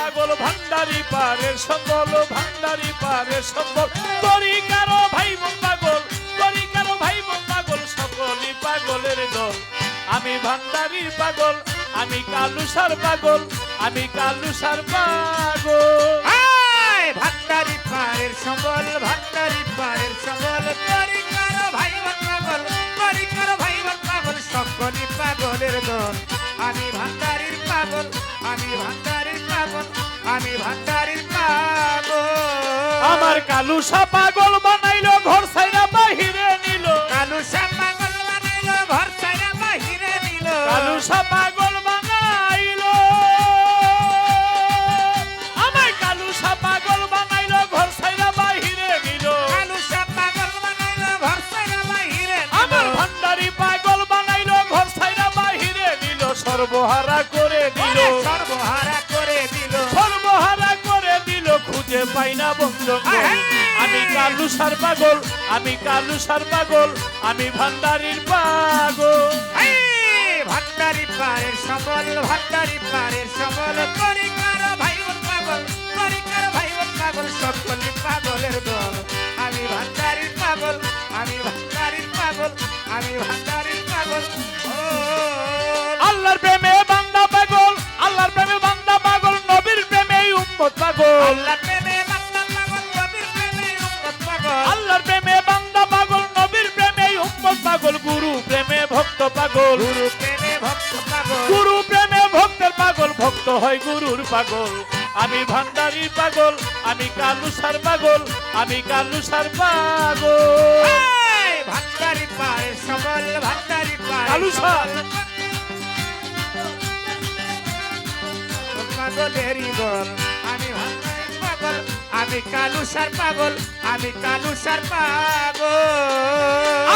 পাগল ভান্ডারি পারের সম্বল, ভান্ডারি পারের সম্বল। তরিকারও ভাই বোন পাগল, তরিকারও ভাই বোন পাগল, সকলই পাগলের দল। আমি ভান্ডারির পাগল, আমি কালুসার পাগল, আমি কালুসার পাগল। ভান্ডারি পারের সম্বল, ভান্ডারি পারের সম্বল। তরিকারও ভাই বোন পাগল, তরিকারও ভাই বোন পাগল, সকলই পাগলের দল। আমি ভান্ডারির পাগল, আমি ভান্ডারির পাগল, আমি ভান্ডারির পাগল। আমার কালুসা পাগল বানাইলো ঘর ছাইরা বাহিরে নিল, কালুসা পাগল বানাইলো ঘর ছাইরা বাহিরে নিল। কালুসা পাগল বানাইলো, আমার কালুসা পাগল বানাইলো ঘর ছাইরা বাহিরে নিল। কালুসা পাগল বানাইলো ঘর ছাইরা বাহিরে নিল। আমার ভান্ডারি পাগল বানাইলো ঘর ছাইরা বাহিরে নিল। সর্বহারা করে দিল, সর্বহারা করে দিল, সর্বহারা করে দিল, খুঁজে পাই না বন্ধন। আমি কালুসার পাগল, আমি কালুসার পাগল, আমি ভান্ডারির পাগল। ভান্ডারি পারের সম্বল, ভান্ডারি পারের সম্বল। তরিকারও ভাই বোন পাগল, তরিকারও ভাই বোন পাগল, সকলই পাগলের দল। আমি ভান্ডারির পাগল, আমি ভান্ডারির পাগল, আমি ভান্ডারির পাগল। আল্লাহর প্রেমে বান্দা পাগল, আল্লাহর প্রেমে বান্দা পাগল, নবীর প্রেমে উম্মত পাগল। আল্লাহর প্রেমে বান্দা পাগল, নবীর প্রেমে উম্মত পাগল। আল্লাহর প্রেমে বান্দা পাগল, নবীর প্রেমে উম্মত পাগল, গুরু প্রেমে ভক্ত পাগল। গুরু প্রেমে ভক্ত পাগল, গুরু প্রেমে ভক্তের পাগল, ভক্ত হয় গুরুর পাগল। আমি ভান্ডারির পাগল, আমি কালুসার পাগল, আমি কালুসার পাগল। ভান্ডারি পারের সম্বল, ভান্ডারি পারের কালুসা। সম্বল। পাগলেরই দল, আমি ভান্ডারির পাগল, আমি কালুসার পাগল, আমি কালুসার পাগল।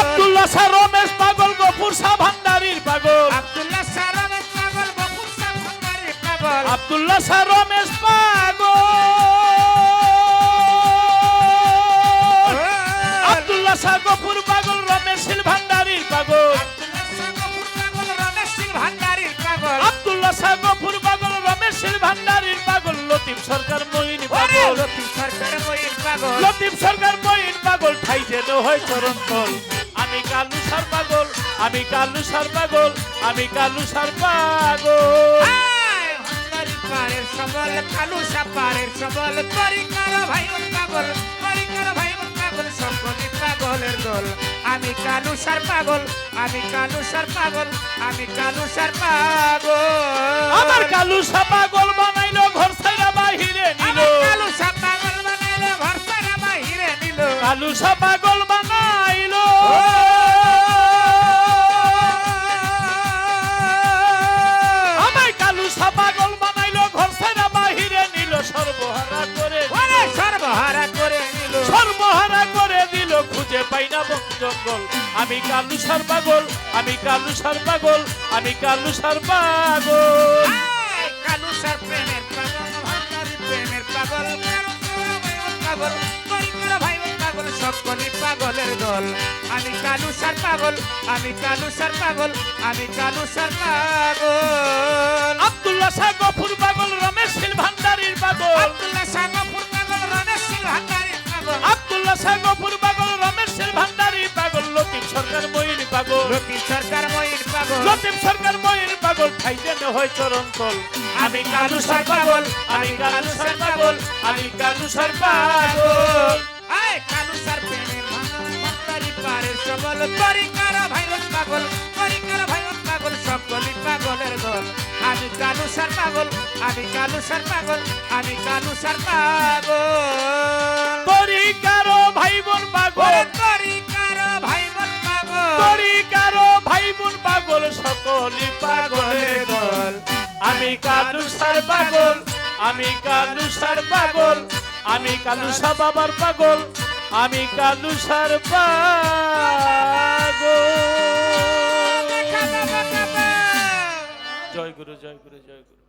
আব্দুল্লাহ শাহ রমেশ পাগল, গফুর শাহ ভান্ডারির পাগল। আব্দুল্লাহ শাহ রমেশ পাগল, গফুর শাহ ভান্ডারির পাগল। আব্দুল্লাহ শাহ রমেশ পাগল, আব্দুল্লাহ শাহ গফুর পাগল, রমেশ শীল ভান্ডারির পাগল। আব্দুল্লাহ শাহ গফুর পাগল, রমেশ শীল ভান্ডারির পাগল। আব্দুল্লাহ শাহ গফুর পাগল, রমেশ শীল ভান্ডারির পাগল। লতিফ সরকার মঈন পাগল, লতিফ সরকার মঈন পাগল। লতিফ সরকার মঈন পাগল, ঠাই যেন হয় চরণ তল। আমি কালুসার পাগল, আমি কালুসার পাগল, আমি কালুসার পাগল। ভান্ডারি পারের সম্বল, কালুসা পারের সম্বল। তরিকারও ভাই বোন পাগল, তরিকারও ভাই বোন পাগল, সকলই পাগলের দল। আমি কালুসার পাগল, আমি কালুসার পাগল, আমি কালুসার পাগল। আমার কালুসা পাগল বানাইলো ঘর ছাইরা বাহিরে নিল, কালুসা পাগল বানাইলো ঘর ছাইরা বাহিরে নিল। কালুসা পাগল বানাইলো, আমায় কালুসা পাগল বানাইলো ঘর ছাইরা বাহিরে নিল। সর্বহারা করে দিল, সর্বহারা করে নিল, সর্বহারা করে দিল, খুঁজে পাই না বন জঙ্গল। আমি কালুসার পাগল, আমি কালুসার পাগল, আমি কালুসার পাগল। কালুসার প্রেমের পাগল, ভান্ডারি প্রেমের পাগল, পাগল, তরিকারও ভাই বোন পাগল, সকলই পাগলের দল। আমি কালুসার পাগল, আমি কালুসার পাগল, আমি কালুসার পাগল। আব্দুল্লাহ শাহ গফুর পাগল, রমেশ শীল ভান্ডারির পাগল। আব্দুল্লাহ শাহ গফুর পাগল, রমেশ শীল ভান্ডারির পাগল। আব্দুল্লাহ শাহ গফুর পাগল, রমেশ শীল ভান্ডারির পাগল। লতিফ সরকার মঈন পাগল, লতিফ সরকার মঈন পাগল। লতিফ সরকার মঈন পাগল, ঠাই যেন হয় চরণ তল। আমি কালুসার পাগল, আমি কালুসার পাগল, আমি কালুসার পাগল। কালুসার প্রেমের ভান্ডারি পারের সম্বল। তরিকারও ভাই বোন পাগল, তরিকারও ভাই বোন পাগল, সকলই পাগলের দল। আমি কালুসার পাগল, আমি কালুসার পাগল, আমি কালুসার পাগল। তরিকারও ভাই বোন পাগল, তরিকারও ভাই বোন পাগল, তরিকারও ভাই বোন পাগল, সকলই পাগলের দল। আমি কালুসার পাগল, আমি কালুসার পাগল, আমি কালুসা বাবার পাগল, আমি কালুসার পাগল। জয় গুরু, জয় গুরু, জয় গুরু।